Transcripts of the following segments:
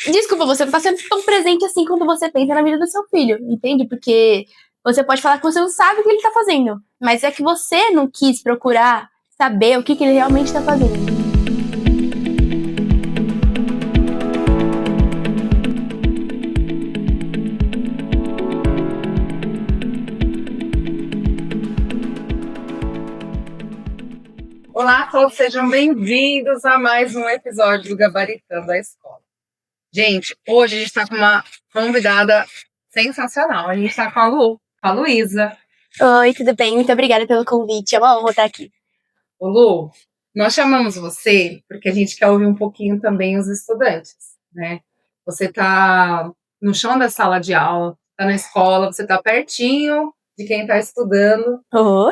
Desculpa, você não tá sendo tão presente assim quando você pensa na vida do seu filho, entende? Porque você pode falar que você não sabe o que ele tá fazendo, mas é que você não quis procurar saber o que ele realmente tá fazendo. Olá a todos, sejam bem-vindos a mais um episódio do Gabaritando a Escola. Gente, hoje a gente está com uma convidada sensacional. A gente está com a Luísa. Oi, tudo bem? Muito obrigada pelo convite. É uma honra estar aqui. Ô Lu, nós chamamos você porque a gente quer ouvir um pouquinho também os estudantes, né? Você está no chão da sala de aula, está na escola, você está pertinho de quem está estudando. Oh.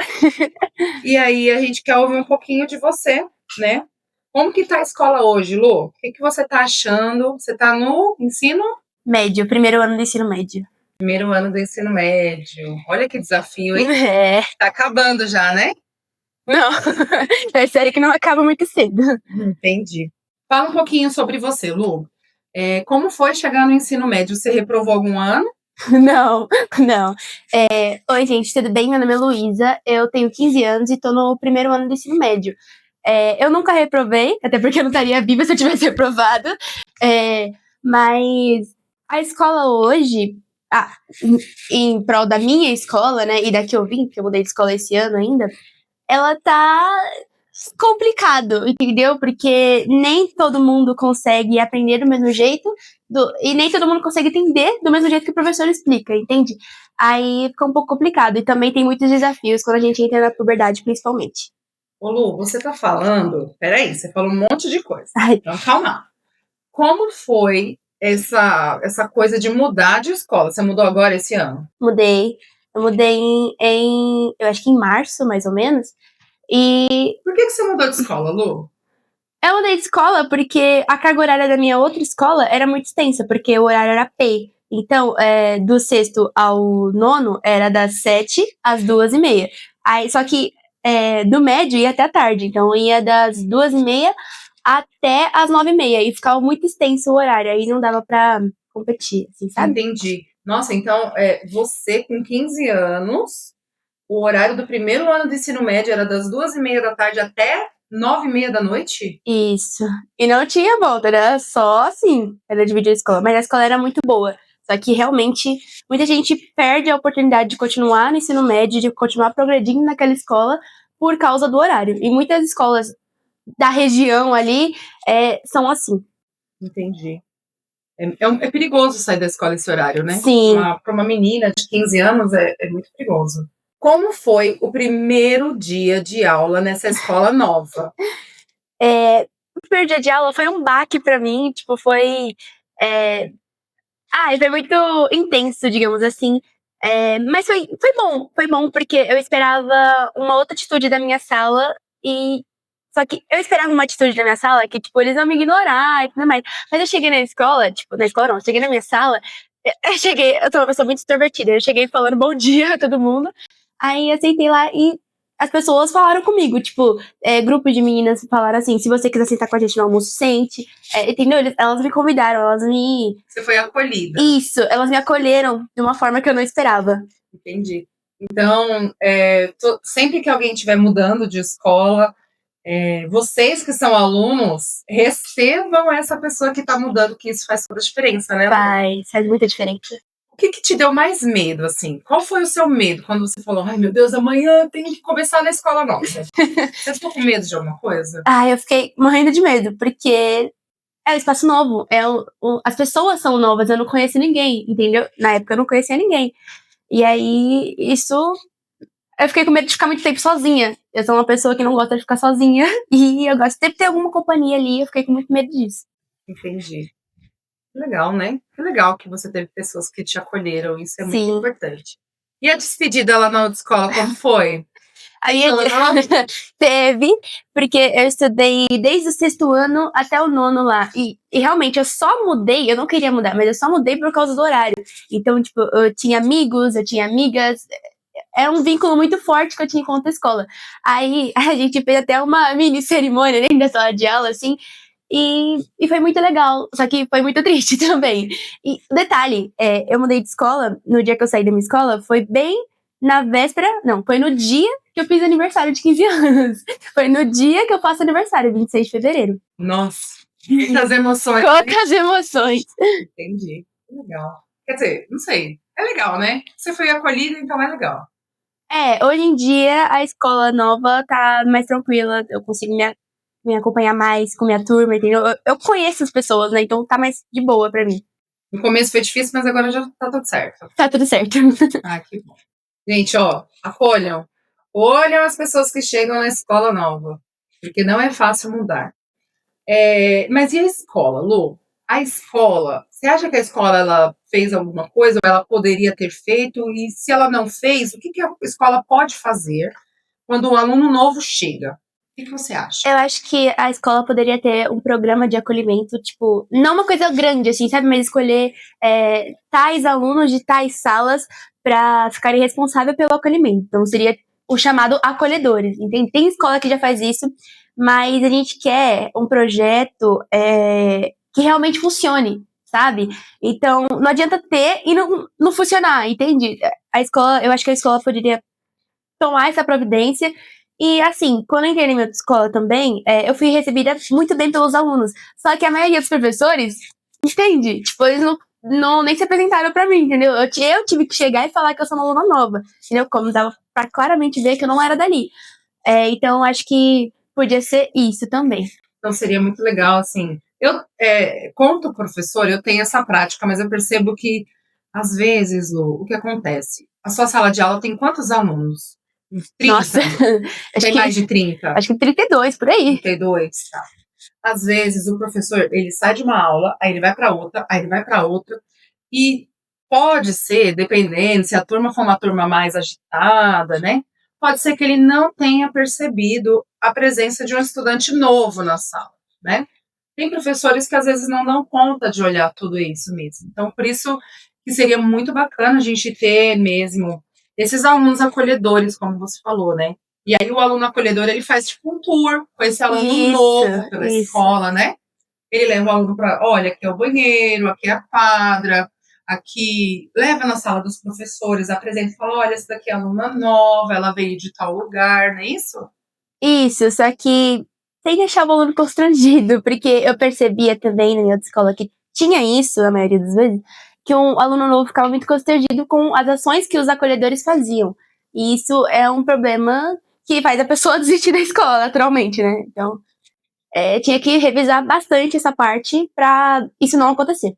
E aí a gente quer ouvir um pouquinho de você, né? Como que tá a escola hoje, Lu? O que você tá achando? Você tá no ensino? Médio, primeiro ano do ensino médio. Primeiro ano do ensino médio. Olha que desafio, hein? É. Tá acabando já, né? Não, é sério que não acaba muito cedo. Entendi. Fala um pouquinho sobre você, Lu. Como foi chegar no ensino médio? Você reprovou algum ano? Não. Oi, gente, tudo bem? Meu nome é Luísa, eu tenho 15 anos e tô no primeiro ano do ensino médio. Eu nunca reprovei, até porque eu não estaria viva se eu tivesse reprovado. Mas a escola hoje, em prol da minha escola, né, e da que eu vim, porque eu mudei de escola esse ano ainda, ela tá complicado, entendeu? Porque nem todo mundo consegue aprender do mesmo jeito e nem todo mundo consegue entender do mesmo jeito que o professor explica, entende? Aí fica um pouco complicado. E também tem muitos desafios quando a gente entra na puberdade, principalmente. Ô, Lu, você tá falando... Peraí, você falou um monte de coisa. Ai. Então, calma. Como foi essa coisa de mudar de escola? Você mudou agora esse ano? Mudei. Eu mudei eu acho que em março, mais ou menos. E Por que você mudou de escola, Lu? eu mudei de escola porque a carga horária da minha outra escola era muito extensa, porque o horário era P. Então, do sexto ao nono era das 7 às 2h30. Aí, só que do médio ia até a tarde, então ia das 2h30 até as 9h30. E ficava muito extenso o horário, aí não dava pra competir, assim, sabe? Entendi. Nossa, então você com 15 anos, o horário do primeiro ano do ensino médio era das 2h30 da tarde até 9h30 da noite? Isso. E não tinha volta, era só assim, era dividir a escola. Mas a escola era muito boa. Só que realmente muita gente perde a oportunidade de continuar no ensino médio, de continuar progredindo naquela escola por causa do horário. E muitas escolas da região ali são assim. Entendi. É perigoso sair da escola esse horário, né? Sim. Para uma menina de 15 anos é muito perigoso. Como foi o primeiro dia de aula nessa escola nova? O primeiro dia de aula foi um baque pra mim, tipo, foi muito intenso, digamos assim. Mas foi bom, porque eu esperava uma outra atitude da minha sala só que eu esperava uma atitude da minha sala que, tipo, eles vão me ignorar e tudo mais. Mas eu cheguei na escola, eu cheguei na minha sala, eu sou uma pessoa muito extrovertida, eu cheguei falando bom dia a todo mundo, aí eu sentei lá e as pessoas falaram comigo, tipo, grupo de meninas falaram assim, se você quiser sentar com a gente no almoço, sente, entendeu? Elas me convidaram, Você foi acolhida. Isso, elas me acolheram de uma forma que eu não esperava. Entendi. Então, sempre que alguém estiver mudando de escola, vocês que são alunos, recebam essa pessoa que está mudando, que isso faz toda a diferença, né? Faz muita diferença. O que te deu mais medo, assim? Qual foi o seu medo quando você falou, ai meu Deus, amanhã eu tenho que começar na escola nova? Você ficou com medo de alguma coisa? Eu fiquei morrendo de medo, porque é um espaço novo, as pessoas são novas, eu não conheço ninguém, entendeu? Na época eu não conhecia ninguém. E aí, eu fiquei com medo de ficar muito tempo sozinha. Eu sou uma pessoa que não gosta de ficar sozinha, e eu gosto de ter alguma companhia ali, eu fiquei com muito medo disso. Entendi. Que legal, né? Que legal que você teve pessoas que te acolheram, isso é muito Sim. importante. E a despedida lá na autoescola, como foi? Aí teve, porque eu estudei desde o sexto ano até o nono lá. E realmente eu só mudei, eu não queria mudar, mas eu só mudei por causa do horário. Então, tipo, eu tinha amigos, eu tinha amigas. Era um vínculo muito forte que eu tinha com outra escola. Aí a gente fez até uma mini cerimônia dentro da sala de aula, assim. E foi muito legal, só que foi muito triste também. E detalhe, eu mudei de escola, no dia que eu saí da minha escola, foi bem na véspera, não, foi no dia que eu fiz aniversário de 15 anos. Foi no dia que eu faço aniversário, 26 de fevereiro. Nossa, muitas emoções. Quantas emoções! Entendi. Legal. Quer dizer, não sei. É legal, né? Você foi acolhida, então é legal. Hoje em dia a escola nova tá mais tranquila, eu consigo me acompanhar mais com minha turma, entendeu? Eu conheço as pessoas, né? Então tá mais de boa pra mim. No começo foi difícil, mas agora já tá tudo certo. Tá tudo certo. Ah, que bom. Gente, ó, acolham. Olham as pessoas que chegam na escola nova, porque não é fácil mudar. Mas e a escola, Lu? A escola, você acha que a escola ela fez alguma coisa ou ela poderia ter feito? E se ela não fez, o que que a escola pode fazer quando um aluno novo chega? O que você acha? Eu acho que a escola poderia ter um programa de acolhimento, tipo, não uma coisa grande, assim, sabe? Mas escolher tais alunos de tais salas pra ficarem responsáveis pelo acolhimento. Então seria o chamado acolhedores, entende? Tem escola que já faz isso, mas a gente quer um projeto que realmente funcione, sabe? Então não adianta ter e não funcionar, entende? A escola, eu acho que a escola poderia tomar essa providência. E assim, quando eu entrei na minha escola também, eu fui recebida muito bem pelos alunos. Só que a maioria dos professores, entende? Tipo, eles não nem se apresentaram pra mim, entendeu? Eu tive que chegar e falar que eu sou uma aluna nova, entendeu? Como dava pra claramente ver que eu não era dali. Então, acho que podia ser isso também. Então seria muito legal, assim. Eu, quanto professor, eu tenho essa prática, mas eu percebo que, às vezes, Lu, o que acontece? A sua sala de aula tem quantos alunos? Uns 30? Nossa, Tem mais de 30? acho que 32, por aí. 32, tá. Às vezes, o professor, ele sai de uma aula, aí ele vai para outra, aí ele vai para outra, e pode ser, dependendo, se a turma for uma turma mais agitada, né? Pode ser que ele não tenha percebido a presença de um estudante novo na sala, né? Tem professores que às vezes não dão conta de olhar tudo isso mesmo. Então, por isso que seria muito bacana a gente ter mesmo esses alunos acolhedores, como você falou, né? E aí o aluno acolhedor, ele faz tipo um tour com esse aluno novo pela escola, né? Ele leva o aluno para, olha, aqui é o banheiro, aqui é a quadra, aqui, leva na sala dos professores, apresenta e fala, olha, essa daqui é a aluna nova, ela veio de tal lugar, não é isso? Isso, só que sem deixar o aluno constrangido, porque eu percebia também na minha outra escola que tinha isso, a maioria das vezes, que um aluno novo ficava muito constrangido com as ações que os acolhedores faziam. E isso é um problema que faz a pessoa desistir da escola, naturalmente, né? Então, tinha que revisar bastante essa parte pra isso não acontecer.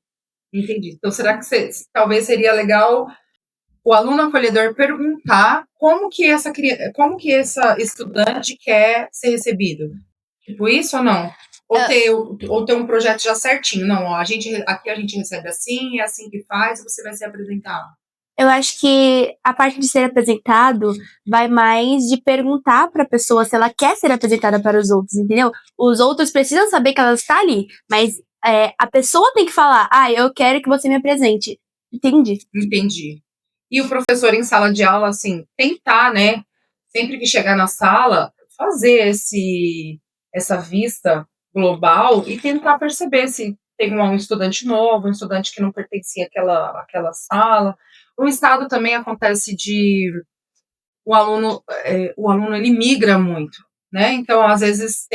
Entendi. Então, será que talvez seria legal o aluno acolhedor perguntar como que essa estudante quer ser recebido? Tipo isso ou não? Ou ter um projeto já certinho? Não, ó, aqui a gente recebe assim, é assim que faz, você vai ser apresentado. Eu acho que a parte de ser apresentado vai mais de perguntar para a pessoa se ela quer ser apresentada para os outros, entendeu? Os outros precisam saber que ela está ali, mas a pessoa tem que falar, eu quero que você me apresente. Entendi. Entendi. E o professor em sala de aula, assim, tentar, né, sempre que chegar na sala, fazer essa vista global e tentar perceber se tem um estudante novo, um estudante que não pertencia àquela sala. O estado também acontece de o aluno ele migra muito, né? Então, às vezes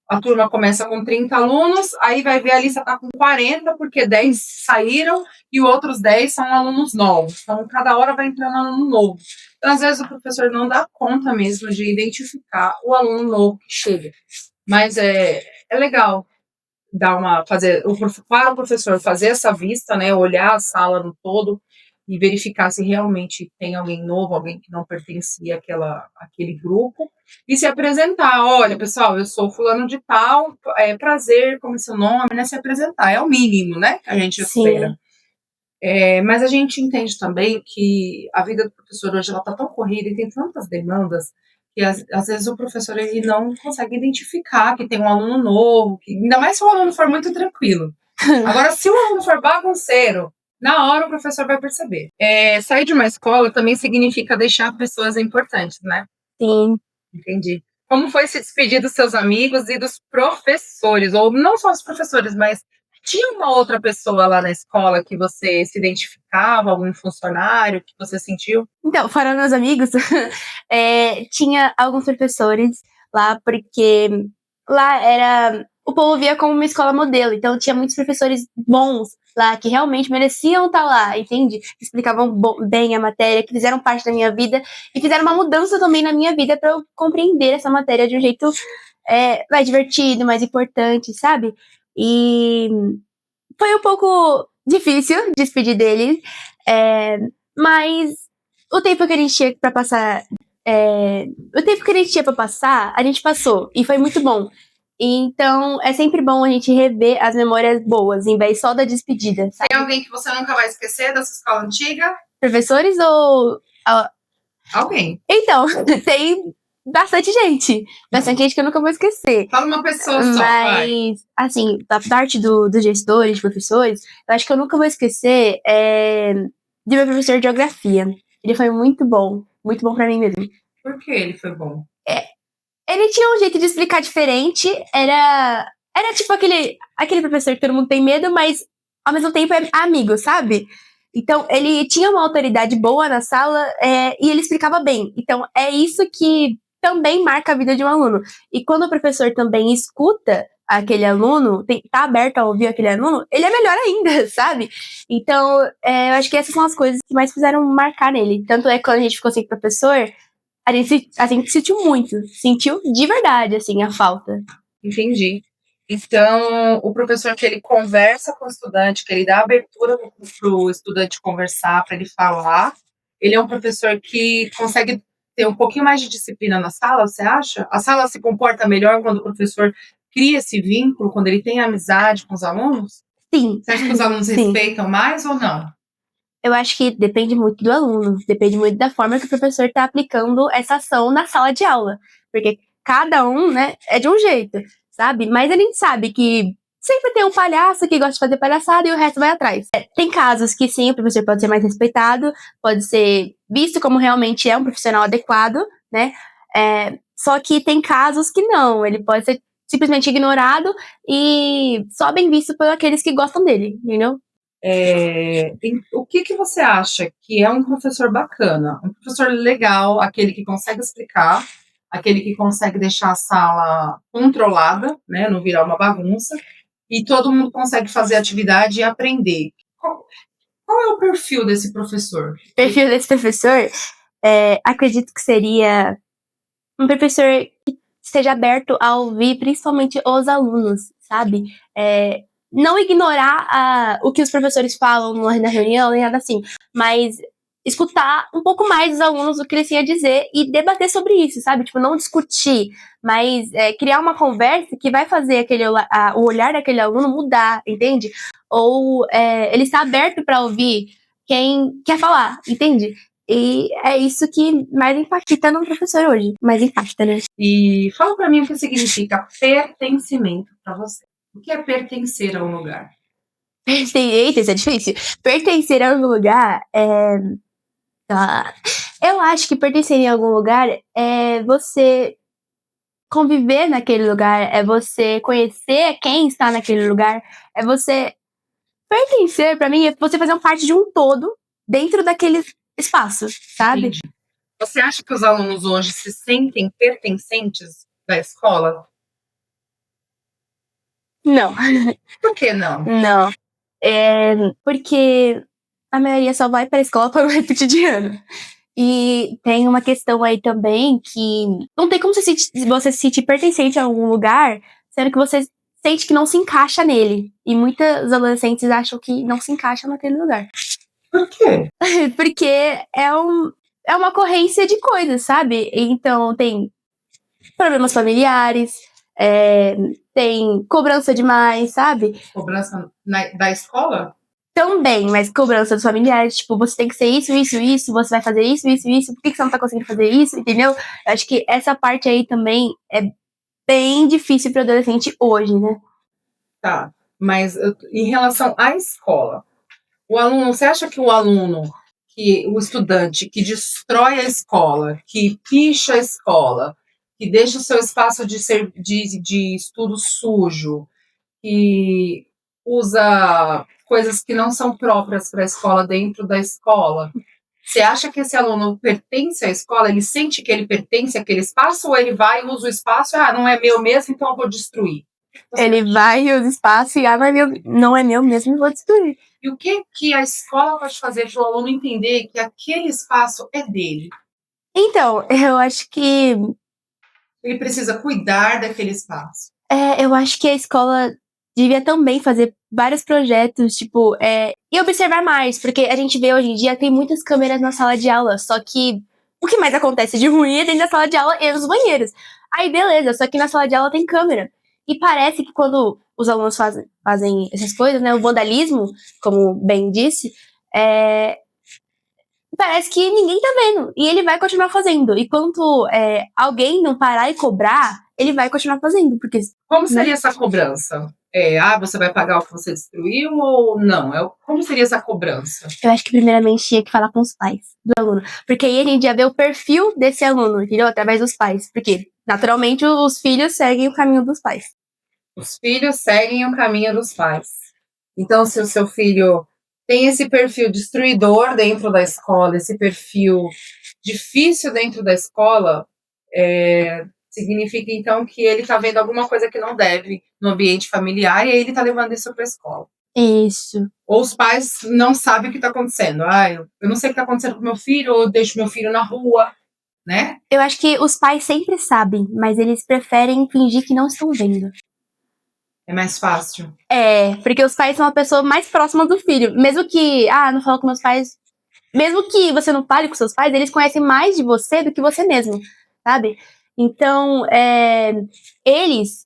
a turma começa com 30 alunos, aí vai ver a lista está com 40, porque 10 saíram e outros 10 são alunos novos. Então, cada hora vai entrando aluno novo. Então, às vezes, o professor não dá conta mesmo de identificar o aluno novo que chega. Mas é legal para o professor fazer essa vista, né, olhar a sala no todo e verificar se realmente tem alguém novo, alguém que não pertencia àquele grupo, e se apresentar. Olha, pessoal, eu sou fulano de tal, prazer, como é seu nome, né? Se apresentar, é o mínimo, né? Que a gente espera. Mas a gente entende também que a vida do professor hoje ela está tão corrida e tem tantas demandas que às vezes o professor ele não consegue identificar que tem um aluno novo, ainda mais se o aluno for muito tranquilo. Agora, se o aluno for bagunceiro, na hora o professor vai perceber. Sair de uma escola também significa deixar pessoas importantes, né? Sim. Entendi. Como foi se despedir dos seus amigos e dos professores? Ou não só os professores, mas tinha uma outra pessoa lá na escola que você se identificava, algum funcionário que você sentiu? Então, fora meus amigos, tinha alguns professores lá, porque lá era. O povo via como uma escola modelo, então tinha muitos professores bons lá, que realmente mereciam estar lá, entende? Que explicavam bem a matéria, que fizeram parte da minha vida e fizeram uma mudança também na minha vida para eu compreender essa matéria de um jeito mais divertido, mais importante, sabe? E foi um pouco difícil despedir deles, é, mas o tempo que a gente tinha pra passar. O tempo que a gente tinha pra passar, a gente passou. E foi muito bom. Então, é sempre bom a gente rever as memórias boas, em vez só da despedida, sabe? Tem alguém que você nunca vai esquecer dessa escola antiga? Professores ou. Alguém. Então, tem bastante gente. Bastante gente que eu nunca vou esquecer. Fala uma pessoa só, vai. Mas, assim, da parte dos gestores, professores, eu acho que eu nunca vou esquecer de meu professor de geografia. Ele foi muito bom pra mim mesmo. Por que ele foi bom? Ele tinha um jeito de explicar diferente, era tipo aquele professor que todo mundo tem medo, mas ao mesmo tempo é amigo, sabe? Então, ele tinha uma autoridade boa na sala e ele explicava bem. Então, é isso que também marca a vida de um aluno. E quando o professor também escuta aquele aluno, tá aberto a ouvir aquele aluno, ele é melhor ainda, sabe? Então, eu acho que essas são as coisas que mais fizeram marcar nele. Tanto é que quando a gente ficou sem professor, a gente sentiu de verdade, assim, a falta. Entendi. Então, o professor que ele conversa com o estudante, que ele dá abertura para o estudante conversar, para ele falar, ele é um professor que consegue ter um pouquinho mais de disciplina na sala, você acha? A sala se comporta melhor quando o professor cria esse vínculo, quando ele tem amizade com os alunos? Sim. Você acha que os alunos Sim. respeitam mais ou não? Eu acho que depende muito do aluno, depende muito da forma que o professor está aplicando essa ação na sala de aula. Porque cada um, né, é de um jeito, sabe? Mas a gente sabe que sempre tem um palhaço que gosta de fazer palhaçada e o resto vai atrás. Tem casos que sim, o professor pode ser mais respeitado, pode ser visto como realmente é um profissional adequado, né? Só que tem casos que não, ele pode ser simplesmente ignorado e só bem visto por aqueles que gostam dele, entendeu? O que você acha que é um professor bacana? Um professor legal, aquele que consegue explicar, aquele que consegue deixar a sala controlada, né, não virar uma bagunça, e todo mundo consegue fazer atividade e aprender. Qual é o perfil desse professor? O perfil desse professor, acredito que seria um professor que esteja aberto a ouvir principalmente os alunos, sabe? Não ignorar o que os professores falam na reunião, nem nada assim, mas escutar um pouco mais dos alunos o que eles têm a dizer e debater sobre isso, sabe? Tipo, não discutir, mas criar uma conversa que vai fazer o olhar daquele aluno mudar, entende? Ou ele está aberto para ouvir quem quer falar, entende? E é isso que mais impacta no professor hoje. Mais impacta, né? E fala para mim o que significa pertencimento para você. O que é pertencer a um lugar? Eita, isso é difícil. Pertencer a algum lugar eu acho que pertencer em algum lugar é você conviver naquele lugar, é você conhecer quem está naquele lugar, é você pertencer, pra mim, é você fazer parte de um todo dentro daquele espaço, sabe? Entendi. Você acha que os alunos hoje se sentem pertencentes da escola? Não. Por que não? Não. Porque a maioria só vai para a escola para o repetir de ano. E tem uma questão aí também que não tem como você se sentir pertencente a algum lugar, sendo que você sente que não se encaixa nele. E muitas adolescentes acham que não se encaixam naquele lugar. Por quê? Porque é uma ocorrência de coisas, sabe? Então tem problemas familiares, tem cobrança demais, sabe? Cobrança da escola? Também, mas cobrança dos familiares, tipo, você tem que ser isso, isso, isso, você vai fazer isso, isso, isso, por que você não tá conseguindo fazer isso, entendeu? Eu acho que essa parte aí também é bem difícil para adolescente hoje, né? Tá, mas em relação à escola, você acha que o estudante que destrói a escola, que picha a escola, que deixa o seu espaço de estudo sujo, que usa coisas que não são próprias para a escola dentro da escola, você acha que esse aluno pertence à escola? Ele sente que ele pertence àquele espaço ou ele vai e usa o espaço? Ah, não é meu mesmo, então eu vou destruir. Ele vai e usa espaço e não é meu mesmo e vou destruir. E o que a escola pode fazer para o aluno entender que aquele espaço é dele? Então, eu acho que Ele precisa cuidar daquele espaço. eu acho que a escola devia também fazer vários projetos, tipo, e observar mais, porque a gente vê hoje em dia tem muitas câmeras na sala de aula, só que o que mais acontece de ruim é dentro da sala de aula e nos banheiros. Aí, beleza, só que na sala de aula tem câmera. E parece que quando os alunos fazem essas coisas, né, o vandalismo, como bem disse, parece que ninguém tá vendo. E ele vai continuar fazendo. E quando alguém não parar e cobrar, ele vai continuar fazendo. Porque, como seria essa cobrança? Você vai pagar o que você destruiu ou não? Como seria essa cobrança? Eu acho que primeiramente tinha que falar com os pais do aluno. Porque aí a gente já vê o perfil desse aluno, entendeu? Através dos pais. Porque, naturalmente, os filhos seguem o caminho dos pais. Os filhos seguem o caminho dos pais. Então, se o seu filho tem esse perfil destruidor dentro da escola, esse perfil difícil dentro da escola, significa então que ele está vendo alguma coisa que não deve no ambiente familiar e aí ele está levando isso para a escola. Isso. Ou os pais não sabem o que está acontecendo. Eu não sei o que está acontecendo com meu filho, ou eu deixo meu filho na rua, né? Eu acho que os pais sempre sabem, mas eles preferem fingir que não estão vendo. É mais fácil. Porque os pais são a pessoa mais próxima do filho. Mesmo que, não falo com meus pais. Mesmo que você não fale com seus pais, eles conhecem mais de você do que você mesmo, sabe? Então, eles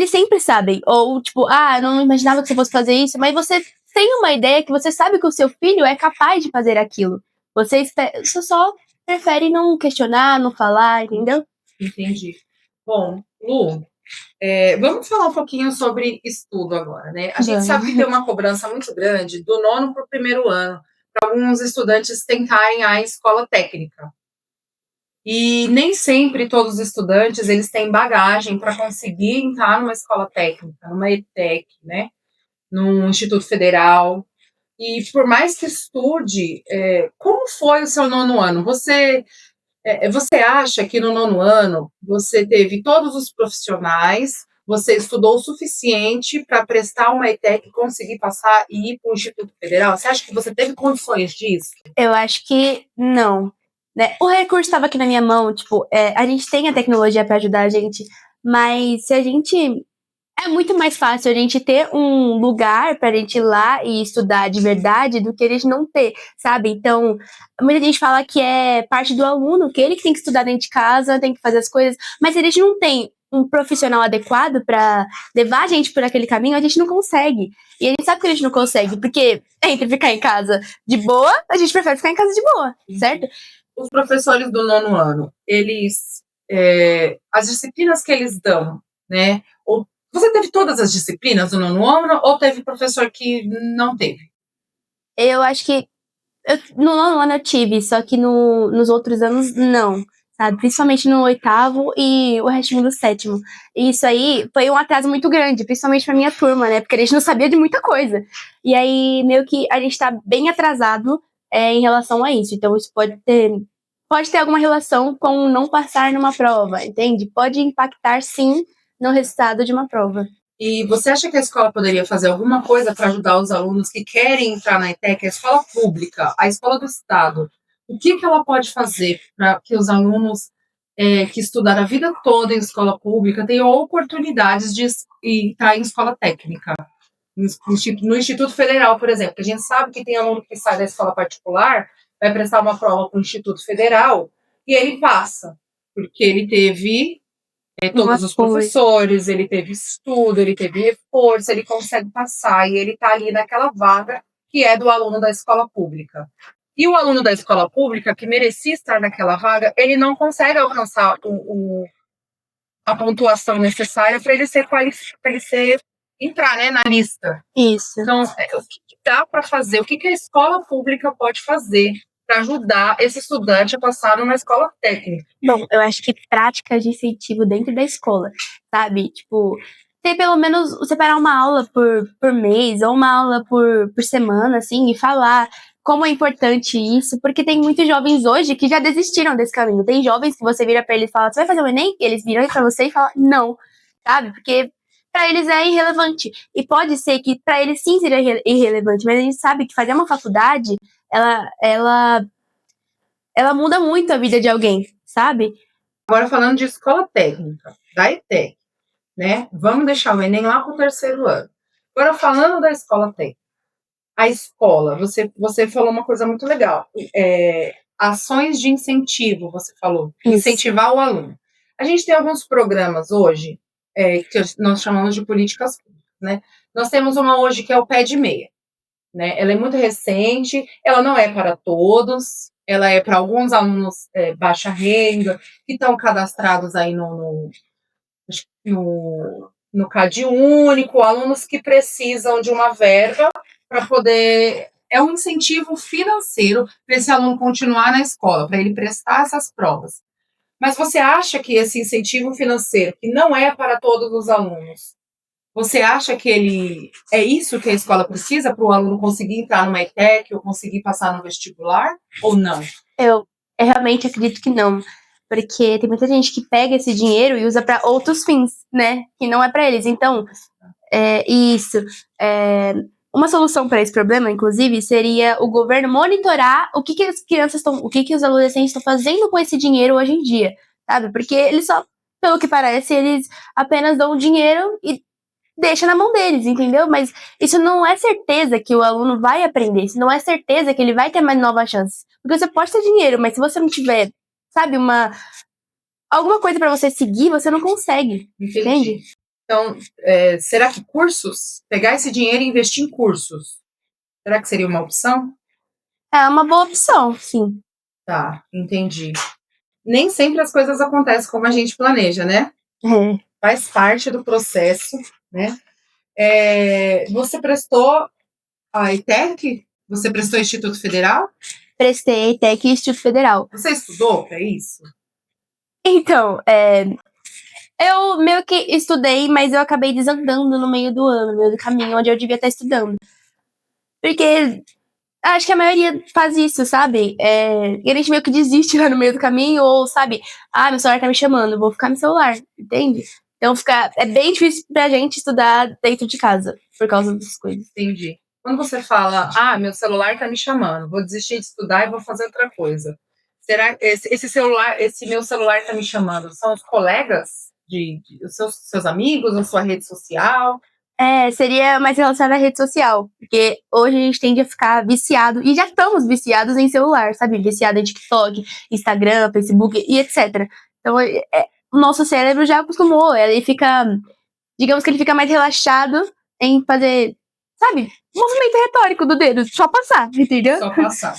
sempre sabem. Ou, tipo, não imaginava que você fosse fazer isso, mas você tem uma ideia que você sabe que o seu filho é capaz de fazer aquilo. Você só prefere não questionar, não falar, entendeu? Entendi. Bom, Lu, vamos falar um pouquinho sobre estudo agora, né? A gente sabe que tem uma cobrança muito grande do nono para o primeiro ano, para alguns estudantes tentarem a escola técnica. E nem sempre todos os estudantes eles têm bagagem para conseguir entrar numa escola técnica, numa ETEC, né? Num Instituto Federal. E por mais que estude, como foi o seu nono ano? Você acha que no nono ano você teve todos os profissionais, você estudou o suficiente para prestar uma ETEC e conseguir passar e ir para o Instituto Federal? Você acha que você teve condições disso? Eu acho que não. Né? O recurso estava aqui na minha mão, tipo, a gente tem a tecnologia para ajudar a gente, mas se a gente. É muito mais fácil a gente ter um lugar pra gente ir lá e estudar de verdade do que a gente não ter, sabe? Então, muita gente fala que é parte do aluno, que ele que tem que estudar dentro de casa, tem que fazer as coisas, mas se a gente não tem um profissional adequado pra levar a gente por aquele caminho, a gente não consegue. E a gente sabe que a gente não consegue, porque entre ficar em casa de boa, a gente prefere ficar em casa de boa, certo? Os professores do nono ano, eles, as disciplinas que eles dão, né? Você teve todas as disciplinas do nono ano ou teve professor que não teve? Eu acho que no nono ano eu tive, só que nos outros anos não, sabe? Principalmente no oitavo e o restinho do sétimo. E isso aí foi um atraso muito grande, principalmente pra minha turma, né? Porque a gente não sabia de muita coisa. E aí, meio que a gente tá bem atrasado em relação a isso. Então, isso pode ter alguma relação com não passar numa prova, entende? Pode impactar, sim, no resultado de uma prova. E você acha que a escola poderia fazer alguma coisa para ajudar os alunos que querem entrar na ETEC, a escola pública, a escola do Estado? O que ela pode fazer para que os alunos que estudaram a vida toda em escola pública tenham oportunidades de entrar em escola técnica? No Instituto Federal, por exemplo, que a gente sabe que tem aluno que sai da escola particular, vai prestar uma prova para o Instituto Federal e ele passa, porque ele teve todos os professores, ele teve estudo, ele teve reforço, ele consegue passar e ele está ali naquela vaga que é do aluno da escola pública. E o aluno da escola pública, que merecia estar naquela vaga, ele não consegue alcançar a pontuação necessária para ele entrar, né, na lista. Isso. Então, o que dá para fazer? O que a escola pública pode fazer para ajudar esse estudante a passar numa escola técnica? Bom, eu acho que práticas de incentivo dentro da escola, sabe? Tipo, ter pelo menos separar uma aula por mês ou uma aula por semana, assim, e falar como é importante isso, porque tem muitos jovens hoje que já desistiram desse caminho. Tem jovens que você vira pra eles e fala, você vai fazer o Enem? E eles viram pra você e falam, não, sabe? Porque pra eles é irrelevante. E pode ser que pra eles sim seja irrelevante, mas a gente sabe que fazer uma faculdade, ela, ela, ela muda muito a vida de alguém, sabe? Agora falando de escola técnica, da ETEC, né? Vamos deixar o Enem lá para o terceiro ano. Agora falando da escola técnica, a escola, você falou uma coisa muito legal, ações de incentivo, você falou, Isso. incentivar o aluno. A gente tem alguns programas hoje, que nós chamamos de políticas públicas, né? Nós temos uma hoje que é o Pé de Meia, né? Ela é muito recente, ela não é para todos, ela é para alguns alunos baixa renda, que estão cadastrados aí no CAD único, alunos que precisam de uma verba para poder. É um incentivo financeiro para esse aluno continuar na escola, para ele prestar essas provas. Mas você acha que esse incentivo financeiro, que não é para todos os alunos, você acha que ele é isso que a escola precisa para o aluno conseguir entrar numa ETEC ou conseguir passar no vestibular? Ou não? Eu realmente acredito que não. Porque tem muita gente que pega esse dinheiro e usa para outros fins, né? Que não é para eles. Então, isso. Uma solução para esse problema, inclusive, seria o governo monitorar o que as crianças estão, o que os adolescentes estão fazendo com esse dinheiro hoje em dia, sabe? Porque eles só, pelo que parece, eles apenas dão o dinheiro e deixa na mão deles, entendeu? Mas isso não é certeza que o aluno vai aprender, isso não é certeza que ele vai ter mais novas chances. Porque você pode ter dinheiro, mas se você não tiver, sabe, alguma coisa pra você seguir, você não consegue. Entendi. Entende? Então, será que cursos, pegar esse dinheiro e investir em cursos, será que seria uma opção? É uma boa opção, sim. Tá, entendi. Nem sempre as coisas acontecem como a gente planeja, né? É. Faz parte do processo, né? Você prestou a ETEC? Você prestou Instituto Federal? Prestei TEC e Instituto Federal. Você estudou para isso? Então, eu meio que estudei, mas eu acabei desandando no meio do ano, no meio do caminho, onde eu devia estar estudando. Porque acho que a maioria faz isso, sabe? E a gente meio que desiste lá no meio do caminho, ou, sabe? Ah, meu celular tá me chamando, vou ficar no celular, entende? Então é bem difícil pra gente estudar dentro de casa, por causa dessas coisas. Entendi. Quando você fala, meu celular tá me chamando, vou desistir de estudar e vou fazer outra coisa. Será que esse meu celular tá me chamando? São os colegas os seus amigos, a sua rede social? Seria mais relacionado à rede social, porque hoje a gente tende a ficar viciado, e já estamos viciados em celular, sabe? Viciado em TikTok, Instagram, Facebook e etc. Então, o nosso cérebro já acostumou, ele fica, digamos que ele fica mais relaxado em fazer, sabe? Um movimento retórico do dedo, só passar, entendeu? Só passar.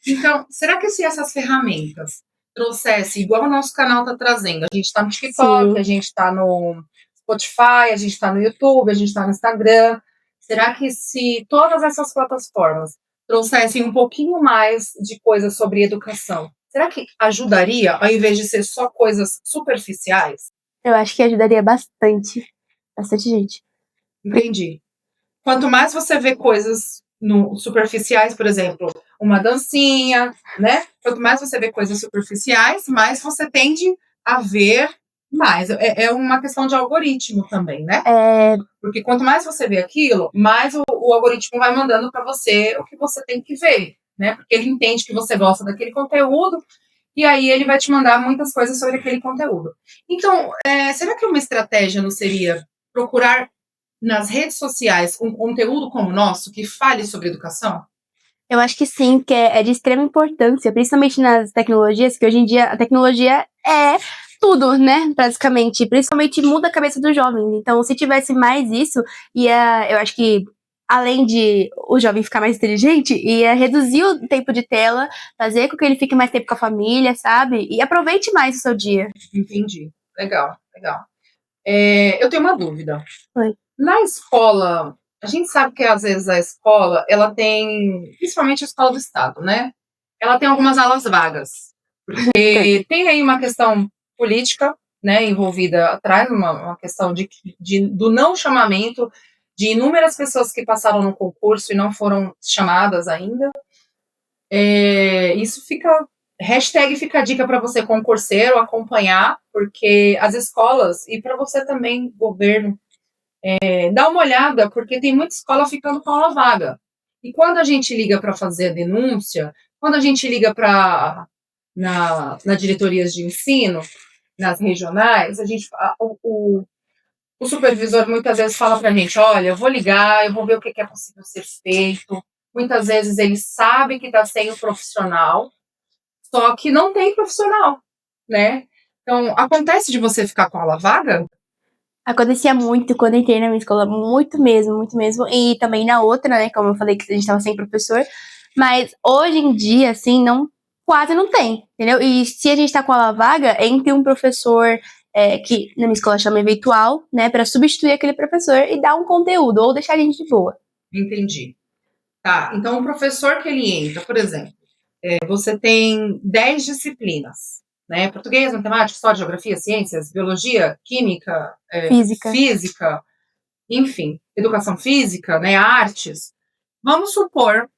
Então, será que se essas ferramentas trouxessem, igual o nosso canal tá trazendo, a gente tá no TikTok, sim, a gente tá no Spotify, a gente está no YouTube, a gente está no Instagram. Será que se todas essas plataformas trouxessem um pouquinho mais de coisas sobre educação, será que ajudaria, ao invés de ser só coisas superficiais? Eu acho que ajudaria bastante. Bastante gente. Entendi. Quanto mais você vê coisas superficiais, por exemplo, uma dancinha, né? Quanto mais você vê coisas superficiais, mais você tende a ver mais. É uma questão de algoritmo também, né? Porque quanto mais você vê aquilo, mais o algoritmo vai mandando para você o que você tem que ver, né? Porque ele entende que você gosta daquele conteúdo e aí ele vai te mandar muitas coisas sobre aquele conteúdo. Então, será que uma estratégia não seria procurar nas redes sociais um conteúdo como o nosso que fale sobre educação? Eu acho que sim, que é de extrema importância, principalmente nas tecnologias, que hoje em dia a tecnologia é tudo, né, basicamente. Principalmente muda a cabeça dos jovens. Então, se tivesse mais isso, eu acho que, além de o jovem ficar mais inteligente, ia reduzir o tempo de tela, fazer com que ele fique mais tempo com a família, sabe? E aproveite mais o seu dia. Entendi. Legal, legal. Eu tenho uma dúvida. Oi. Na escola, a gente sabe que às vezes a escola, ela tem, principalmente a escola do estado, né? ela tem algumas alas vagas. Porque tem aí uma questão política, né, envolvida atrás, uma questão do não chamamento de inúmeras pessoas que passaram no concurso e não foram chamadas ainda. Isso fica... Hashtag fica a dica para você, concurseiro, acompanhar, porque as escolas, e para você também, governo, dá uma olhada, porque tem muita escola ficando com aula vaga. E quando a gente liga para fazer a denúncia, quando a gente liga na diretorias de ensino, nas regionais, o supervisor muitas vezes fala para a gente, olha, eu vou ligar, eu vou ver o que é possível ser feito. Muitas vezes ele sabe que está sem o profissional, só que não tem profissional, né? Então, acontece de você ficar com a aula vaga? Acontecia muito quando eu entrei na minha escola, muito mesmo, muito mesmo. E também na outra, né, como eu falei que a gente tava sem professor. Mas hoje em dia, assim, quase não tem, entendeu? E se a gente tá com a aula vaga, entre um professor que na minha escola chama eventual, né, pra substituir aquele professor e dar um conteúdo, ou deixar a gente de boa. Entendi. Tá, então o professor que ele entra, por exemplo, você tem 10 disciplinas, né? Português, matemática, história, geografia, ciências, biologia, química, física, enfim, educação física, né? Artes. Vamos supor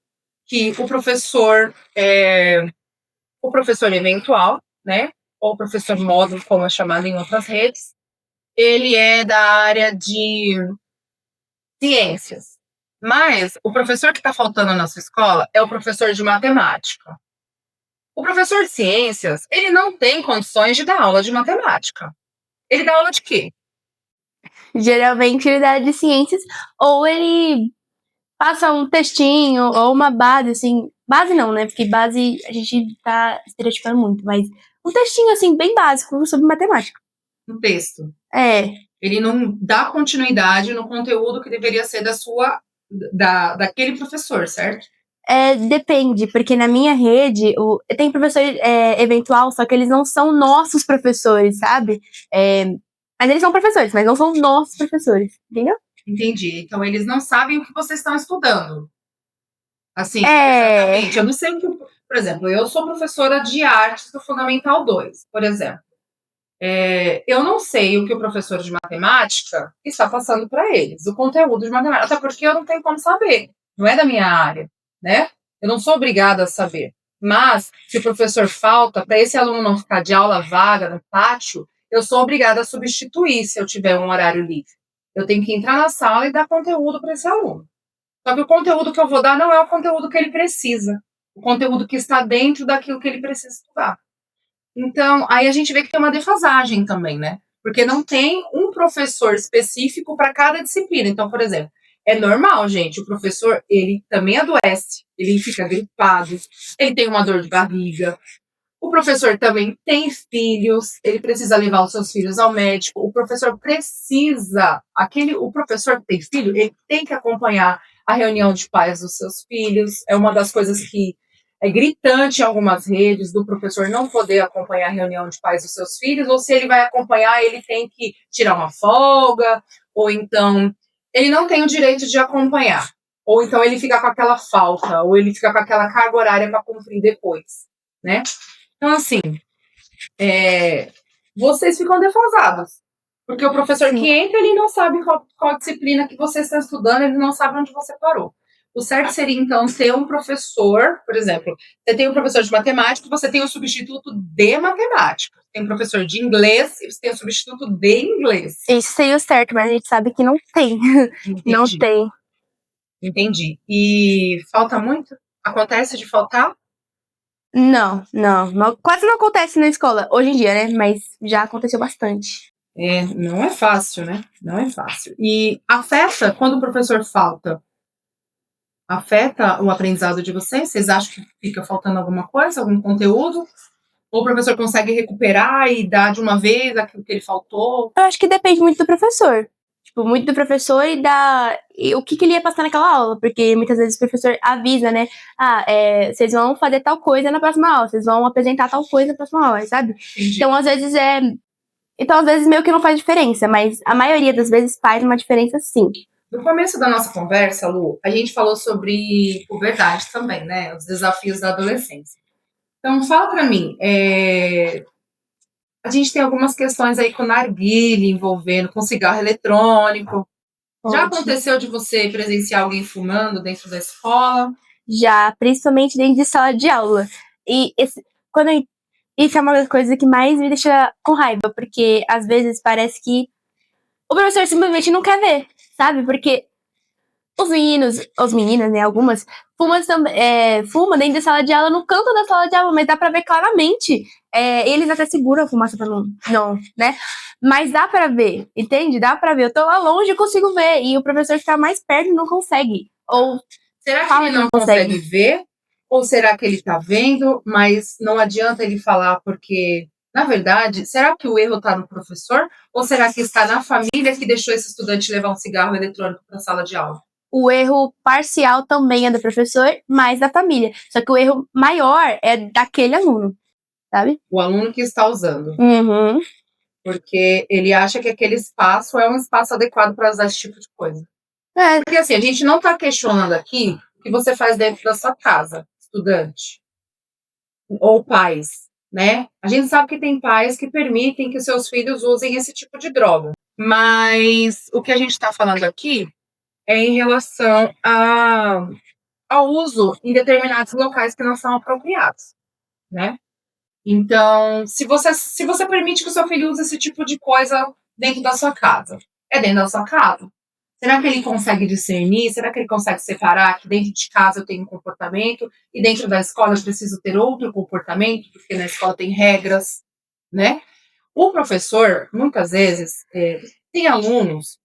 que o professor eventual, né? Ou professor módulo, como é chamado em outras redes, ele é da área de ciências. Mas o professor que está faltando na sua escola é o professor de matemática. O professor de ciências, ele não tem condições de dar aula de matemática. Ele dá aula de quê? Geralmente ele dá de ciências, ou ele passa um textinho, ou uma base, assim. Base não, né? Porque base a gente tá estereotipando muito, mas um textinho, assim, bem básico sobre matemática. Um texto. É. Ele não dá continuidade no conteúdo que deveria ser daquele professor, certo? Depende, porque na minha rede tem professor eventual, só que eles não são nossos professores, sabe? Mas eles são professores, mas não são nossos professores, entendeu? Entendi. Então eles não sabem o que vocês estão estudando. Assim, exatamente. Eu não sei o que... Por exemplo, eu sou professora de artes do Fundamental 2, por exemplo. Eu não sei o que o professor de matemática está passando para eles, o conteúdo de matemática, até porque eu não tenho como saber, não é da minha área, né? Eu não sou obrigada a saber. Mas, se o professor falta, para esse aluno não ficar de aula vaga no pátio, eu sou obrigada a substituir se eu tiver um horário livre. Eu tenho que entrar na sala e dar conteúdo para esse aluno. Só que o conteúdo que eu vou dar não é o conteúdo que ele precisa, o conteúdo que está dentro daquilo que ele precisa estudar. Então, aí a gente vê que tem uma defasagem também, né? Porque não tem um professor específico para cada disciplina. Então, por exemplo, é normal, gente, o professor, ele também adoece, ele fica gripado, ele tem uma dor de barriga. O professor também tem filhos, ele precisa levar os seus filhos ao médico. O professor precisa, o professor que tem filho, ele tem que acompanhar a reunião de pais dos seus filhos. É uma das coisas que é gritante em algumas redes, do professor não poder acompanhar a reunião de pais dos seus filhos, ou se ele vai acompanhar, ele tem que tirar uma folga, ou então ele não tem o direito de acompanhar, ou então ele fica com aquela falta, ou ele fica com aquela carga horária para cumprir depois, né? Então, assim, vocês ficam defasados, porque o professor que entra, ele não sabe qual disciplina que você está estudando, ele não sabe onde você parou. O certo seria, então, ter um professor, por exemplo, você tem um professor de matemática, você tem um substituto de matemática. Tem um professor de inglês e você tem um substituto de inglês. Isso seria o certo, mas a gente sabe que não tem. Entendi. Não tem. Entendi. E falta muito? Acontece de faltar? Não. Quase não acontece na escola, hoje em dia, né? Mas já aconteceu bastante. Não é fácil, né? Não é fácil. E afeta quando o professor falta? Afeta o aprendizado de vocês? Vocês acham que fica faltando alguma coisa, algum conteúdo? Ou o professor consegue recuperar e dar de uma vez aquilo que ele faltou? Eu acho que depende muito do professor. Tipo, muito do professor e o que ele ia passar naquela aula. Porque muitas vezes o professor avisa, né? Vocês vão fazer tal coisa na próxima aula. Vocês vão apresentar tal coisa na próxima aula, sabe? Entendi. Então, às vezes, meio que não faz diferença. Mas a maioria das vezes faz uma diferença, sim. No começo da nossa conversa, Lu, a gente falou sobre puberdade também, né? Os desafios da adolescência. Então, fala para mim, a gente tem algumas questões aí com narguilé envolvendo, com cigarro eletrônico. Já aconteceu de você presenciar alguém fumando dentro da escola? Já, principalmente dentro de sala de aula. E isso é uma das coisas que mais me deixa com raiva, porque às vezes parece que o professor simplesmente não quer ver, sabe? Porque os meninos, as meninas, né, algumas, fumam dentro da sala de aula, no canto da sala de aula, mas dá pra ver claramente. Eles até seguram a fumaça pra não, né? Mas dá pra ver, entende? Dá pra ver. Eu tô lá longe e consigo ver. E o professor que tá mais perto não consegue. Ou Será que fala ele que não não consegue ver? Ou será que ele está vendo, mas não adianta ele falar porque, na verdade, será que o erro está no professor? Ou será que está na família que deixou esse estudante levar um cigarro eletrônico para a sala de aula? O erro parcial também é do professor, mas da família. Só que o erro maior é daquele aluno, sabe? O aluno que está usando. Uhum. Porque ele acha que aquele espaço é um espaço adequado para usar esse tipo de coisa. É. Porque assim, a gente não está questionando aqui o que você faz dentro da sua casa, estudante. Ou pais, né? A gente sabe que tem pais que permitem que seus filhos usem esse tipo de droga. Mas o que a gente está falando aqui é em relação ao uso em determinados locais que não são apropriados, né? Então, se você permite que o seu filho use esse tipo de coisa dentro da sua casa, é dentro da sua casa. Será que ele consegue discernir? Será que ele consegue separar que dentro de casa eu tenho um comportamento e dentro da escola eu preciso ter outro comportamento, porque na escola tem regras, né? O professor, muitas vezes, tem alunos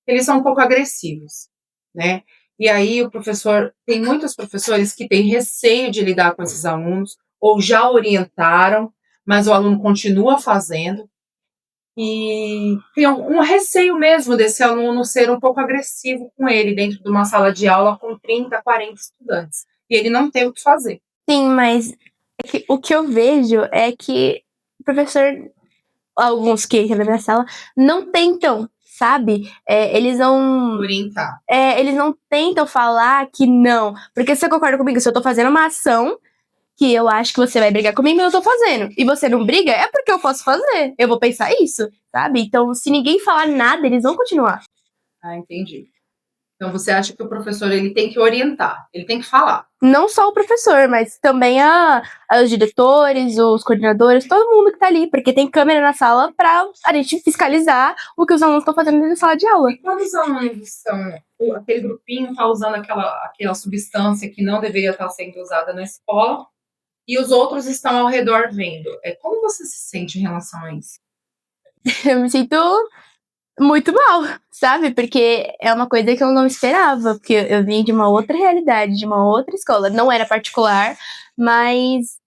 que eles são um pouco agressivos, né? E aí o professor, tem muitos professores que têm receio de lidar com esses alunos, ou já orientaram, mas o aluno continua fazendo, e tem um receio mesmo desse aluno ser um pouco agressivo com ele dentro de uma sala de aula com 30, 40 estudantes. E ele não tem o que fazer. Sim, mas o que eu vejo é que o professor, alguns que entram na minha sala, não tentam, sabe? Eles não. Orientar. Eles não tentam falar que não. Porque você concorda comigo? Se eu tô fazendo uma ação que eu acho que você vai brigar comigo, mas eu tô fazendo. E você não briga, é porque eu posso fazer. Eu vou pensar isso, sabe? Então, se ninguém falar nada, eles vão continuar. Ah, entendi. Então você acha que o professor ele tem que orientar, ele tem que falar. Não só o professor, mas também os diretores, os coordenadores, todo mundo que tá ali, porque tem câmera na sala pra a gente fiscalizar o que os alunos estão fazendo na sala de aula. E quando os alunos estão, aquele grupinho está usando aquela substância que não deveria estar sendo usada na escola, e os outros estão ao redor vendo, como você se sente em relação a isso? Eu me sinto muito mal, sabe? Porque é uma coisa que eu não esperava, porque eu vim de uma outra realidade, de uma outra escola. Não era particular, mas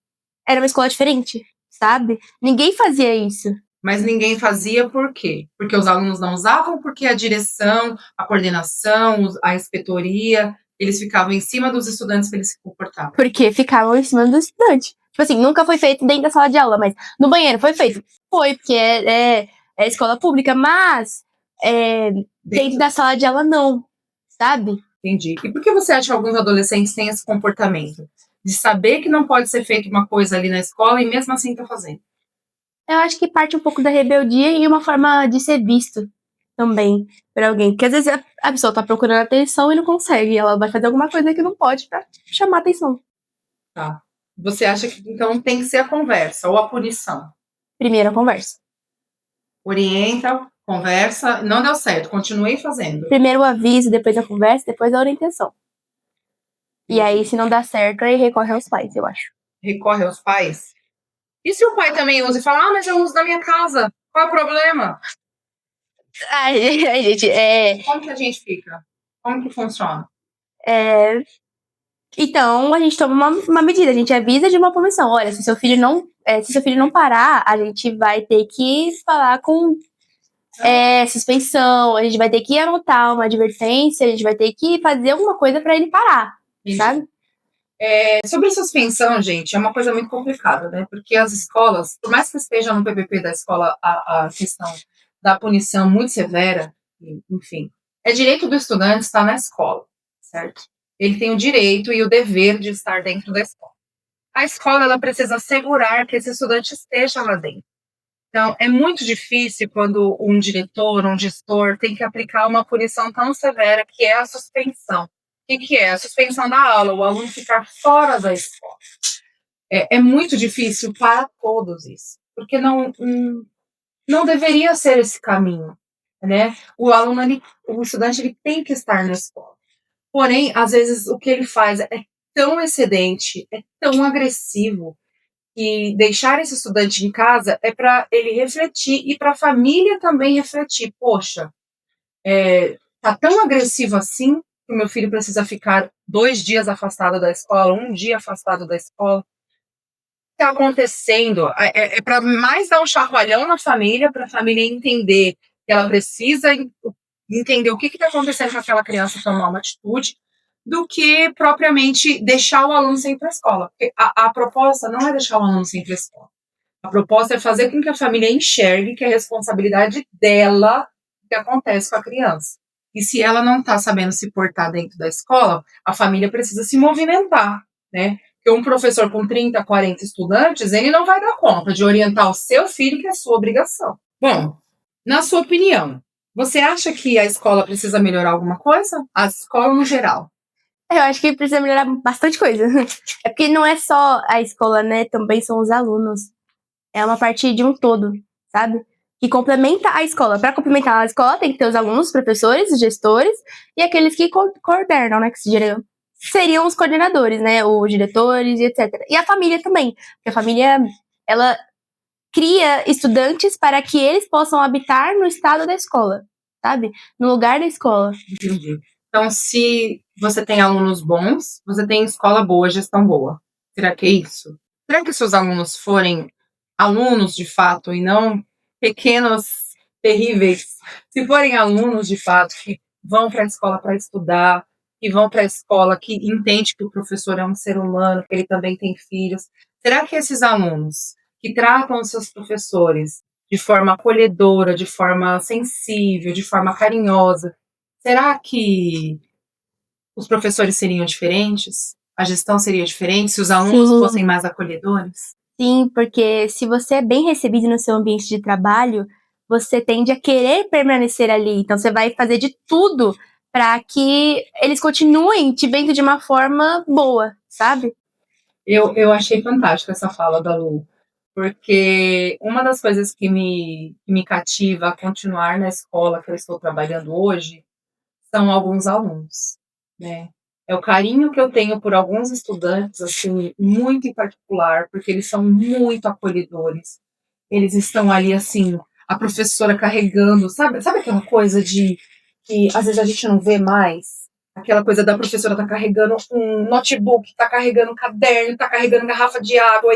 era uma escola diferente, sabe? Ninguém fazia isso. Mas ninguém fazia por quê? Porque os alunos não usavam, porque a direção, a coordenação, a inspetoria, eles ficavam em cima dos estudantes para eles se comportavam. Porque ficavam em cima do estudante. Tipo assim, nunca foi feito dentro da sala de aula, mas no banheiro foi feito? Foi, porque é escola pública, mas dentro da sala de aula não, sabe? Entendi. E por que você acha que alguns adolescentes têm esse comportamento? De saber que não pode ser feito uma coisa ali na escola e mesmo assim tá fazendo? Eu acho que parte um pouco da rebeldia e uma forma de ser visto também por alguém. Porque às vezes a pessoa tá procurando atenção e não consegue. Ela vai fazer alguma coisa que não pode pra chamar atenção. Tá. Você acha que então tem que ser a conversa ou a punição? Primeiro a conversa. Orienta, conversa, não deu certo, continuei fazendo. Primeiro o aviso, depois a conversa, depois a orientação. E aí, se não dá certo, aí recorre aos pais, eu acho. Recorre aos pais? E se o pai também usa e fala, mas eu uso na minha casa, qual é o problema? Ai, gente, Como que a gente fica? Como que funciona? Então, a gente toma uma medida, a gente avisa de uma punição. Olha, se seu filho não parar, a gente vai ter que falar com suspensão, a gente vai ter que anotar uma advertência, a gente vai ter que fazer alguma coisa pra ele parar, sabe? Sobre suspensão, gente, é uma coisa muito complicada, né? Porque as escolas, por mais que esteja no PPP da escola a questão da punição muito severa, enfim, é direito do estudante estar na escola, certo? Ele tem o direito e o dever de estar dentro da escola. a escola ela precisa assegurar que esse estudante esteja lá dentro. Então, é muito difícil quando um diretor, um gestor tem que aplicar uma punição tão severa que é a suspensão. O que é? A suspensão da aula, o aluno ficar fora da escola. É muito difícil para todos isso, porque não deveria ser esse caminho, né? O aluno, o estudante, ele tem que estar na escola. Porém, às vezes, o que ele faz é tão excedente, é tão agressivo, que deixar esse estudante em casa é para ele refletir e para a família também refletir. Poxa, tá tão agressivo assim que o meu filho precisa ficar 2 dias afastado da escola, 1 dia afastado da escola. Está acontecendo é para mais dar um chacoalhão na família, para a família entender que ela precisa entender o que está acontecendo com aquela criança, tomar uma atitude, do que propriamente deixar o aluno sem ir para a escola. Porque a proposta não é deixar o aluno sem ir para a escola. A proposta é fazer com que a família enxergue que é responsabilidade dela o que acontece com a criança. E se ela não está sabendo se portar dentro da escola, a família precisa se movimentar, né? Porque um professor com 30, 40 estudantes, ele não vai dar conta de orientar o seu filho, que é sua obrigação. Bom, na sua opinião, você acha que a escola precisa melhorar alguma coisa? A escola no geral. Eu acho que precisa melhorar bastante coisa. É porque não é só a escola, né? Também são os alunos. É uma parte de um todo, sabe? Que complementa a escola. Para complementar a escola, tem que ter os alunos, os professores, os gestores e aqueles que coordenam, né? Que seriam os coordenadores, né? Os diretores e etc. E a família também. Porque a família, ela cria estudantes para que eles possam habitar no estado da escola, sabe? No lugar da escola. Entendi. Então, se você tem alunos bons, você tem escola boa, gestão boa. Será que é isso? Será que se os alunos forem alunos de fato e não pequenos terríveis, se forem alunos de fato que vão para a escola para estudar, que vão para a escola que entende que o professor é um ser humano, que ele também tem filhos, será que esses alunos que tratam os seus professores de forma acolhedora, de forma sensível, de forma carinhosa, será que os professores seriam diferentes? A gestão seria diferente se os alunos Sim. fossem mais acolhedores? Sim, porque se você é bem recebido no seu ambiente de trabalho, você tende a querer permanecer ali. Então, você vai fazer de tudo para que eles continuem te vendo de uma forma boa, sabe? Eu achei fantástica essa fala da Lu, porque uma das coisas que me cativa a continuar na escola que eu estou trabalhando hoje são alguns alunos, né? É o carinho que eu tenho por alguns estudantes, assim, muito em particular, porque eles são muito acolhedores. Eles estão ali, assim, a professora carregando, sabe aquela coisa de que às vezes a gente não vê mais? Aquela coisa da professora tá carregando um notebook, tá carregando um caderno, tá carregando garrafa de água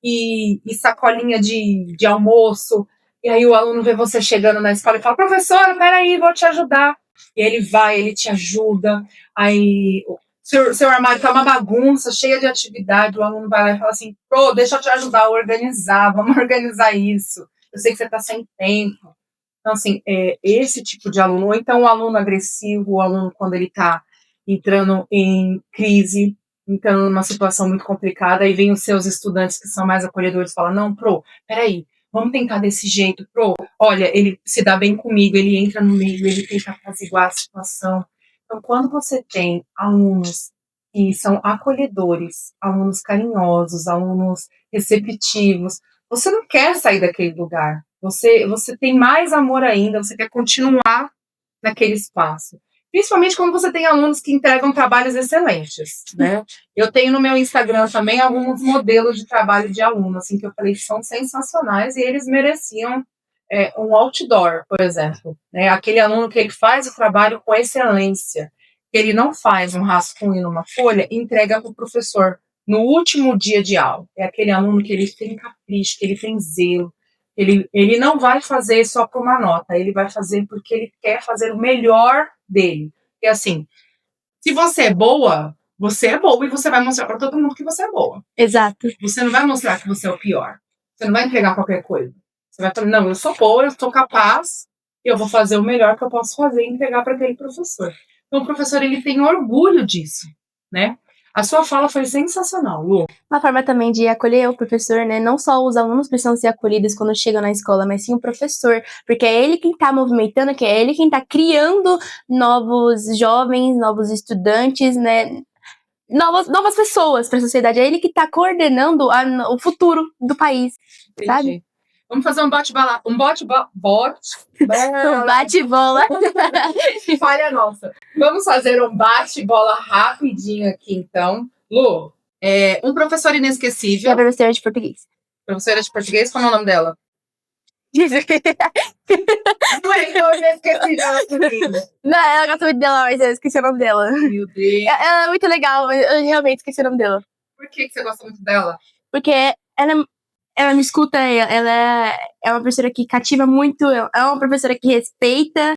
e sacolinha de almoço. E aí o aluno vê você chegando na escola e fala, professora, peraí, vou te ajudar. E ele vai, ele te ajuda. Aí seu armário tá uma bagunça, cheia de atividade, o aluno vai lá e fala assim, pô, deixa eu te ajudar a organizar, vamos organizar isso. Eu sei que você tá sem tempo. Então, assim, esse tipo de aluno, ou então o aluno agressivo, o aluno quando ele está entrando em crise, entrando numa situação muito complicada, e vem os seus estudantes que são mais acolhedores, falam, não, peraí, vamos tentar desse jeito, olha, ele se dá bem comigo, ele entra no meio, ele tenta apaziguar a situação. Então, quando você tem alunos que são acolhedores, alunos carinhosos, alunos receptivos, você não quer sair daquele lugar. Você tem mais amor ainda, você quer continuar naquele espaço. Principalmente quando você tem alunos que entregam trabalhos excelentes, né? Eu tenho no meu Instagram também alguns modelos de trabalho de aluno, assim, que eu falei que são sensacionais e eles mereciam um outdoor, por exemplo. Né? Aquele aluno que ele faz o trabalho com excelência, que ele não faz um rascunho numa folha e entrega para o professor no último dia de aula. É aquele aluno que ele tem capricho, que ele tem zelo, ele não vai fazer só por uma nota, ele vai fazer porque ele quer fazer o melhor dele. E assim, se você é boa e você vai mostrar para todo mundo que você é boa. Exato. Você não vai mostrar que você é o pior. Você não vai entregar qualquer coisa. Você vai falar, não, eu sou boa, eu sou capaz, e eu vou fazer o melhor que eu posso fazer e entregar para aquele professor. Então, o professor, ele tem orgulho disso, né? A sua fala foi sensacional, Lu. Uma forma também de acolher o professor, né? Não só os alunos precisam ser acolhidos quando chegam na escola, mas sim o professor, porque é ele quem tá movimentando, que é ele quem tá criando novos jovens, novos estudantes, né? Novas pessoas para a sociedade. É ele que tá coordenando o futuro do país, sabe? Entendi. Vamos fazer um bate-bola. Um bate-bola. Um bate-bola. Falha nossa. Vamos fazer um bate-bola rapidinho aqui, então. Lu, um professor E a inesquecível. professora de português. Professora de português, qual é o nome dela? Não é tão inesquecível. Não, ela gosta muito dela, mas eu esqueci o nome dela. Meu Deus. Ela é muito legal, eu realmente esqueci o nome dela. Por que você gosta muito dela? Porque ela me escuta, ela é uma professora que cativa muito, é uma professora que respeita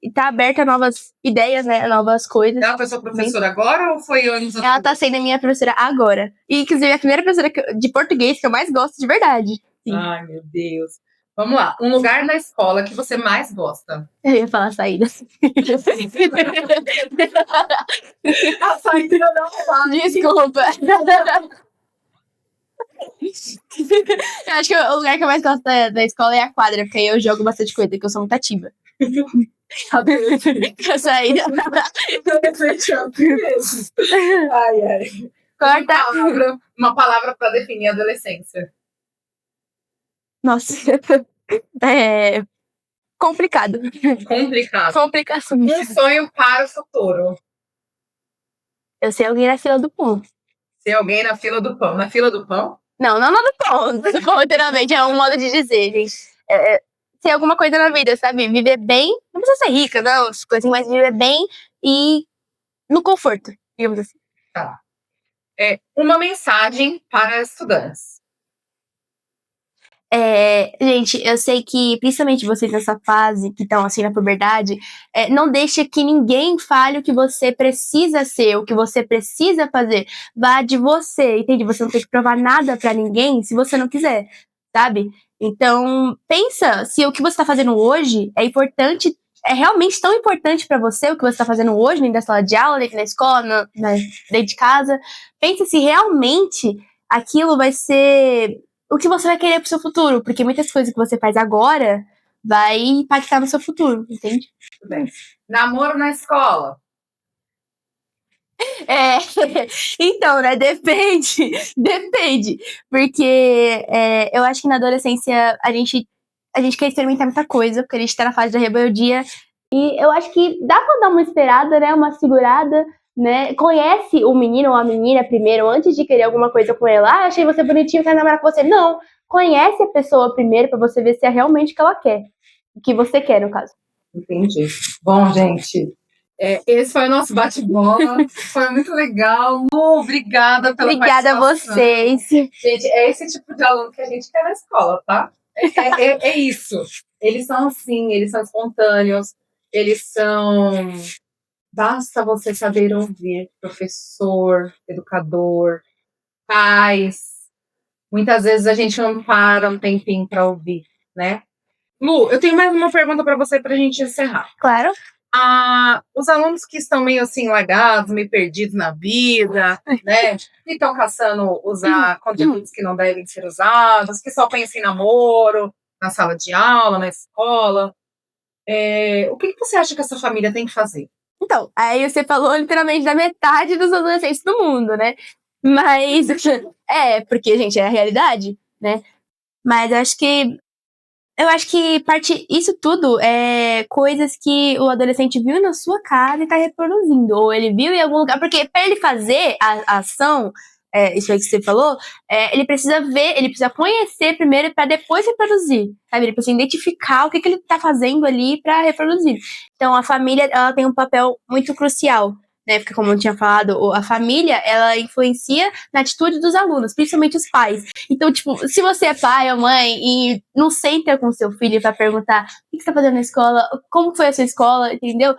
e tá aberta a novas ideias, né, a novas coisas. Ela foi sua professora agora ou foi anos atrás? Ela tá sendo a minha professora agora. E, inclusive, é a primeira professora de português que eu mais gosto de verdade. Sim. Ai, meu Deus. Vamos lá. Um lugar na escola que você mais gosta. Eu ia falar saída. A saída não vai. Desculpa. Eu acho que o lugar que eu mais gosto da escola é a quadra, porque aí eu jogo bastante coisa, porque eu sou muito ativa. A saída. Ai, ai. Corta. Uma palavra para definir a adolescência. Nossa. Complicado. Complicado. Complicação. Um sonho para o futuro. Eu sei alguém na fila do pão. Ser alguém na fila do pão. Na fila do pão? Não do pão. Do pão, literalmente, é um modo de dizer, gente. Ser alguma coisa na vida, sabe? Viver bem. Não precisa ser rica, não, as coisas, mas viver bem e no conforto, digamos assim. Tá. Uma mensagem para estudantes. Gente, eu sei que, principalmente vocês nessa fase, que estão assim na puberdade, não deixe que ninguém fale o que você precisa ser, o que você precisa fazer. Vá de você, entende? Você não tem que provar nada pra ninguém se você não quiser, sabe? Então, pensa se o que você tá fazendo hoje é importante, é realmente tão importante pra você o que você tá fazendo hoje, dentro da sala de aula, dentro da escola, dentro de casa. Pensa se realmente aquilo vai ser o que você vai querer pro seu futuro, porque muitas coisas que você faz agora vai impactar no seu futuro, entende? Tudo bem. Namoro na escola. Então, né, depende, porque eu acho que na adolescência a gente quer experimentar muita coisa, porque a gente tá na fase da rebeldia, e eu acho que dá pra dar uma esperada, né, uma segurada, né, conhece o menino ou a menina primeiro, antes de querer alguma coisa com ela. Achei você bonitinho, quero namorar com você. Não, conhece a pessoa primeiro pra você ver se é realmente o que ela quer, o que você quer, no caso. Entendi. Bom, gente, esse foi o nosso bate-bola. Foi muito legal. Lu, obrigada pela Obrigada a participação. vocês. Gente, é esse tipo de aluno que a gente quer na escola, tá? É isso. Eles são assim, eles são espontâneos, eles são... Basta você saber ouvir, professor, educador, pais. Muitas vezes a gente não para um tempinho para ouvir, né? Lu, eu tenho mais uma pergunta para você para a gente encerrar. Claro. Os alunos que estão meio assim largados, meio perdidos na vida, né? Que estão caçando usar conteúdos que não devem ser usados, que só pensam em namoro, na sala de aula, na escola. O que você acha que essa família tem que fazer? Então, aí você falou literalmente da metade dos adolescentes do mundo, né? Mas, porque, gente, é a realidade, né? Mas eu acho que isso tudo é coisas que o adolescente viu na sua casa e tá reproduzindo. Ou ele viu em algum lugar. Porque para ele fazer a ação, isso aí que você falou, ele precisa ver, ele precisa conhecer primeiro para depois reproduzir. Sabe? Ele precisa identificar o que ele tá fazendo ali para reproduzir. Então a família, ela tem um papel muito crucial. Né, porque como eu tinha falado, a família, ela influencia na atitude dos alunos, principalmente os pais. Então, tipo, se você é pai ou mãe e não senta com seu filho pra perguntar o que você tá fazendo na escola, como foi a sua escola, entendeu?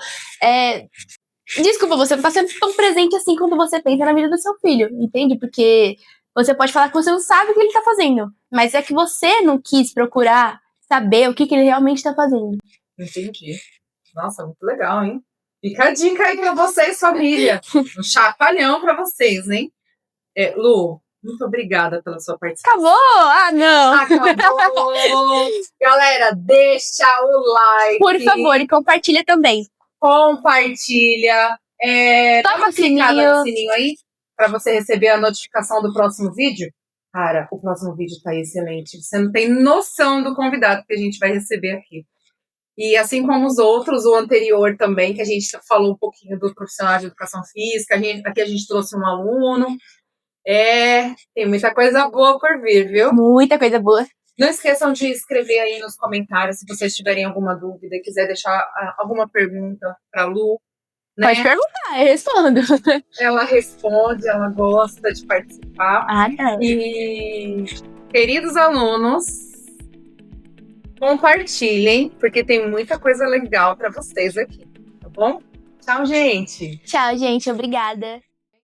Desculpa, você não tá sendo tão presente assim quando você pensa na vida do seu filho, entende? Porque você pode falar que você não sabe o que ele tá fazendo, mas é que você não quis procurar saber o que ele realmente tá fazendo. Entendi. Nossa, muito legal, hein? Fica a dica aí pra vocês, família. Um chacoalhão pra vocês, hein? Lu, muito obrigada pela sua participação. Acabou? Ah, não. Acabou! Galera, deixa o like. Por favor, e compartilha também. Compartilha. Dá Toca uma o clicada sininho. no sininho aí pra você receber a notificação do próximo vídeo. Cara, o próximo vídeo tá excelente. Você não tem noção do convidado que a gente vai receber aqui. E assim como os outros, o anterior também, que a gente falou um pouquinho do profissional de educação física, aqui a gente trouxe um aluno. Tem muita coisa boa por vir, viu? Muita coisa boa. Não esqueçam de escrever aí nos comentários se vocês tiverem alguma dúvida e quiser deixar alguma pergunta para a Lu. Né? Pode perguntar, eu respondo. Ela responde, ela gosta de participar. Ah, não. E, queridos alunos, compartilhem, porque tem muita coisa legal para vocês aqui, tá bom? Tchau, gente! Tchau, gente. Obrigada.